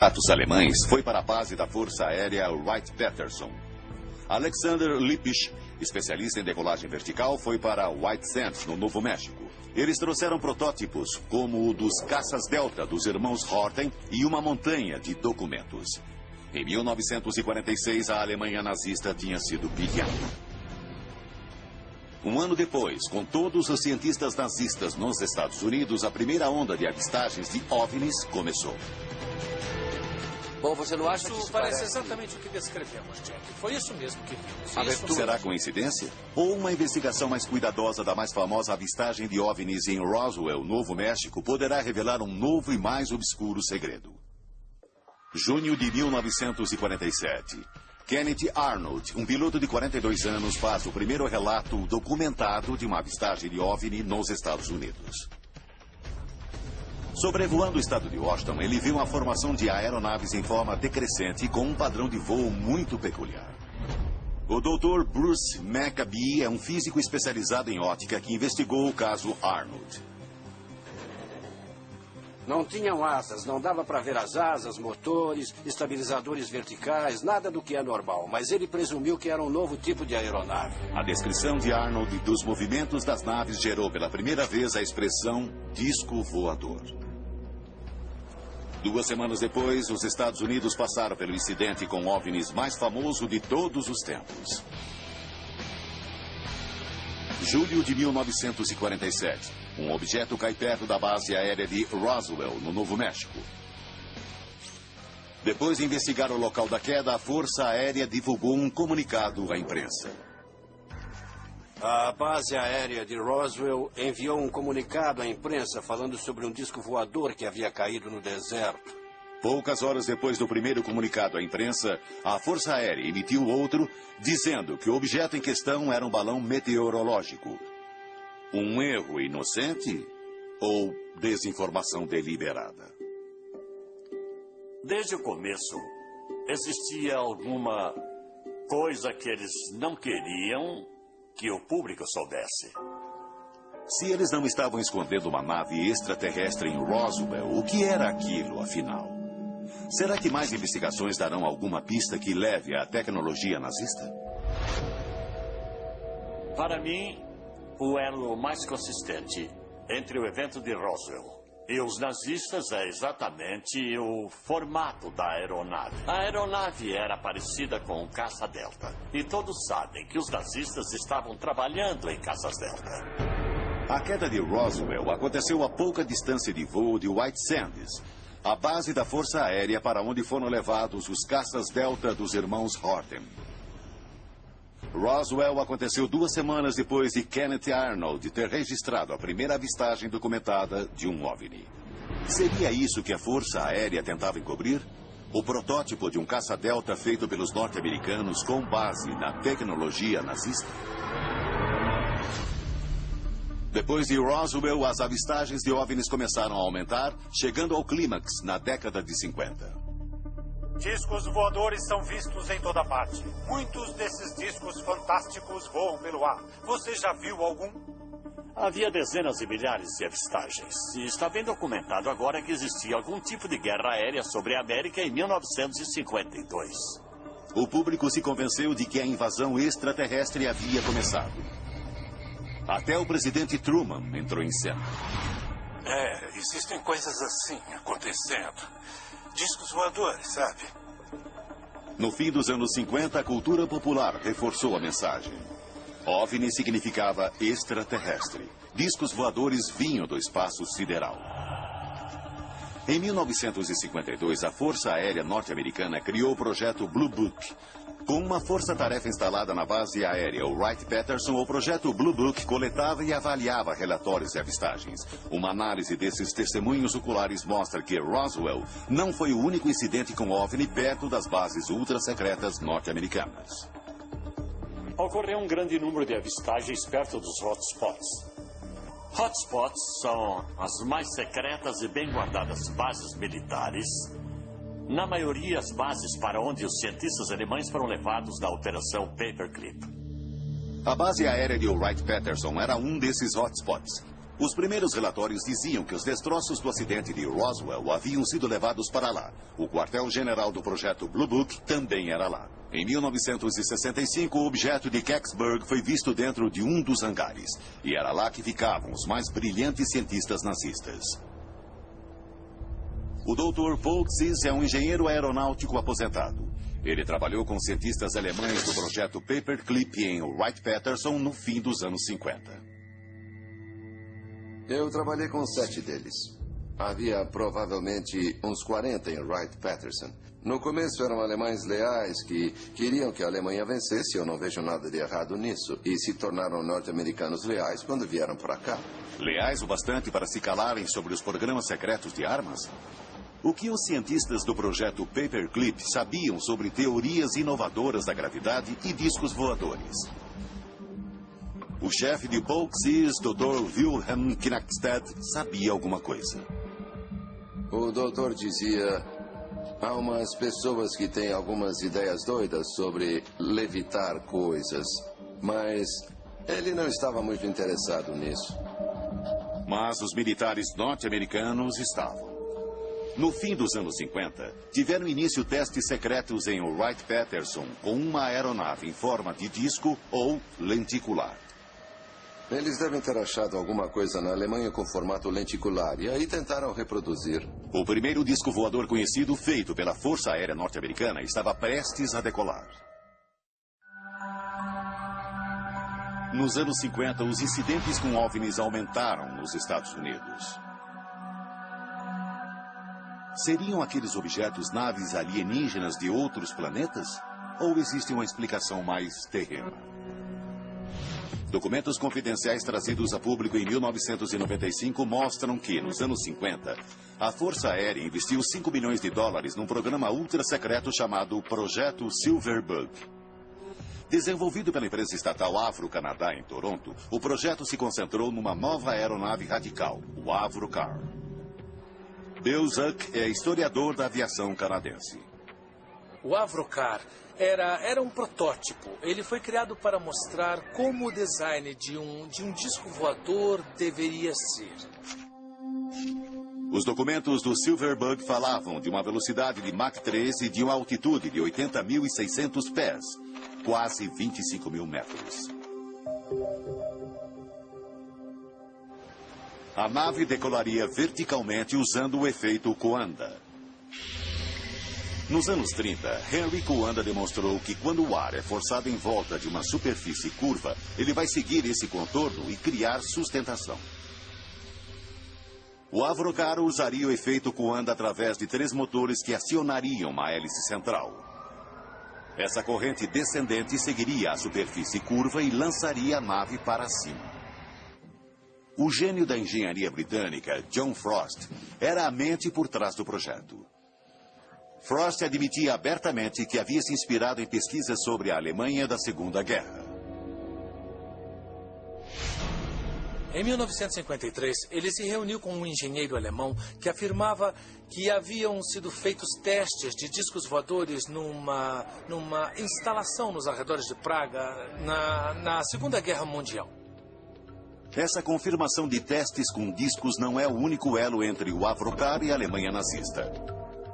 Atos alemães foi para a base da Força Aérea Wright-Patterson. Alexander Lippisch, especialista em decolagem vertical, foi para White Sands, no Novo México. Eles trouxeram protótipos como o dos caças Delta dos irmãos Horten e uma montanha de documentos. Em 1946, a Alemanha nazista tinha sido pilhada. Um ano depois, com todos os cientistas nazistas nos Estados Unidos, a primeira onda de avistagens de OVNIs começou. Bom, você não acha que Isso parece exatamente o que descrevemos, Jack. Foi isso mesmo que vimos. Será coincidência? Ou uma investigação mais cuidadosa da mais famosa avistagem de OVNIs em Roswell, Novo México, poderá revelar um novo e mais obscuro segredo? Junho de 1947. Kenneth Arnold, um piloto de 42 anos, faz o primeiro relato documentado de uma avistagem de OVNI nos Estados Unidos. Sobrevoando o estado de Washington, ele viu uma formação de aeronaves em forma decrescente com um padrão de voo muito peculiar. O Dr. Bruce Maccabee é um físico especializado em ótica que investigou o caso Arnold. Não tinham asas, não dava para ver as asas, motores, estabilizadores verticais, nada do que é normal. Mas ele presumiu que era um novo tipo de aeronave. A descrição de Arnold dos movimentos das naves gerou pela primeira vez a expressão disco voador. 2 semanas depois, os Estados Unidos passaram pelo incidente com OVNIs mais famoso de todos os tempos. Julho de 1947. Um objeto cai perto da base aérea de Roswell, no Novo México. Depois de investigar o local da queda, a Força Aérea divulgou um comunicado à imprensa. A base aérea de Roswell enviou um comunicado à imprensa falando sobre um disco voador que havia caído no deserto. Poucas horas depois do primeiro comunicado à imprensa, a Força Aérea emitiu outro, dizendo que o objeto em questão era um balão meteorológico. Um erro inocente ou desinformação deliberada? Desde o começo, existia alguma coisa que eles não queriam que o público soubesse. Se eles não estavam escondendo uma nave extraterrestre em Roswell, o que era aquilo, afinal? Será que mais investigações darão alguma pista que leve à tecnologia nazista? Para mim, o elo mais consistente entre o evento de Roswell e os nazistas é exatamente o formato da aeronave. A aeronave era parecida com um caça Delta. E todos sabem que os nazistas estavam trabalhando em caças Delta. A queda de Roswell aconteceu a pouca distância de voo de White Sands, a base da Força Aérea para onde foram levados os caças Delta dos irmãos Horten. Roswell aconteceu 2 semanas depois de Kenneth Arnold ter registrado a primeira avistagem documentada de um OVNI. Seria isso que a Força Aérea tentava encobrir? O protótipo de um caça-delta feito pelos norte-americanos com base na tecnologia nazista? Depois de Roswell, as avistagens de OVNIs começaram a aumentar, chegando ao clímax na década de 50. Discos voadores são vistos em toda parte. Muitos desses discos fantásticos voam pelo ar. Você já viu algum? Havia dezenas de milhares de avistagens. E está bem documentado agora que existia algum tipo de guerra aérea sobre a América em 1952. O público se convenceu de que a invasão extraterrestre havia começado. Até o presidente Truman entrou em cena. Existem coisas assim acontecendo. Discos voadores, sabe? No fim dos anos 50, a cultura popular reforçou a mensagem. OVNI significava extraterrestre. Discos voadores vinham do espaço sideral. Em 1952, a Força Aérea Norte-Americana criou o projeto Blue Book. Com uma força-tarefa instalada na base aérea Wright-Patterson, o projeto Blue Book coletava e avaliava relatórios de avistagens. Uma análise desses testemunhos oculares mostra que Roswell não foi o único incidente com OVNI perto das bases ultra-secretas norte-americanas. Ocorreu um grande número de avistagens perto dos hotspots. Hotspots são as mais secretas e bem guardadas bases militares. Na maioria, as bases para onde os cientistas alemães foram levados na Operação Paperclip. A base aérea de Wright-Patterson era um desses hotspots. Os primeiros relatórios diziam que os destroços do acidente de Roswell haviam sido levados para lá. O quartel-general do projeto Blue Book também era lá. Em 1965, o objeto de Kecksburg foi visto dentro de um dos hangares. E era lá que ficavam os mais brilhantes cientistas nazistas. O Dr. Volksis é um engenheiro aeronáutico aposentado. Ele trabalhou com cientistas alemães do projeto Paperclip em Wright-Patterson no fim dos anos 50. Eu trabalhei com 7 deles. Havia provavelmente uns 40 em Wright-Patterson. No começo eram alemães leais que queriam que a Alemanha vencesse, eu não vejo nada de errado nisso, e se tornaram norte-americanos leais quando vieram para cá. Leais o bastante para se calarem sobre os programas secretos de armas? O que os cientistas do projeto Paperclip sabiam sobre teorias inovadoras da gravidade e discos voadores? O chefe de Volksis, Dr. Wilhelm Knackstedt, sabia alguma coisa. O doutor dizia: há umas pessoas que têm algumas ideias doidas sobre levitar coisas, mas ele não estava muito interessado nisso. Mas os militares norte-americanos estavam. No fim dos anos 50, tiveram início testes secretos em Wright-Patterson com uma aeronave em forma de disco ou lenticular. Eles devem ter achado alguma coisa na Alemanha com formato lenticular e aí tentaram reproduzir. O primeiro disco voador conhecido feito pela Força Aérea Norte-Americana estava prestes a decolar. Nos anos 50, os incidentes com OVNIs aumentaram nos Estados Unidos. Seriam aqueles objetos naves alienígenas de outros planetas? Ou existe uma explicação mais terrena? Documentos confidenciais trazidos a público em 1995 mostram que, nos anos 50, a Força Aérea investiu $5 milhões num programa ultra-secreto chamado Projeto Silverbug. Desenvolvido pela empresa estatal Avro-Canadá em Toronto, o projeto se concentrou numa nova aeronave radical, o Avrocar. Bill Zuck é historiador da aviação canadense. O Avrocar era um protótipo. Ele foi criado para mostrar como o design de um disco voador deveria ser. Os documentos do Silverbug falavam de uma velocidade de Mach 3 e de uma altitude de 80.600 pés, quase 25 mil metros. A nave decolaria verticalmente usando o efeito Coanda. Nos anos 30, Henry Coanda demonstrou que quando o ar é forçado em volta de uma superfície curva, ele vai seguir esse contorno e criar sustentação. O Avrocar usaria o efeito Coanda através de 3 motores que acionariam uma hélice central. Essa corrente descendente seguiria a superfície curva e lançaria a nave para cima. O gênio da engenharia britânica, John Frost, era a mente por trás do projeto. Frost admitia abertamente que havia se inspirado em pesquisas sobre a Alemanha da Segunda Guerra. Em 1953, ele se reuniu com um engenheiro alemão que afirmava que haviam sido feitos testes de discos voadores numa instalação nos arredores de Praga na Segunda Guerra Mundial. Essa confirmação de testes com discos não é o único elo entre o Avrocar e a Alemanha nazista.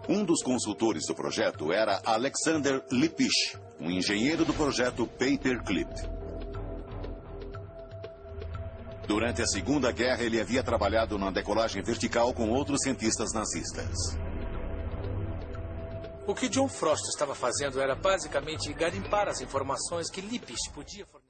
Um dos consultores do projeto era Alexander Lippisch, um engenheiro do projeto Paperclip. Durante a Segunda Guerra, ele havia trabalhado na decolagem vertical com outros cientistas nazistas. O que John Frost estava fazendo era basicamente garimpar as informações que Lippisch podia fornecer.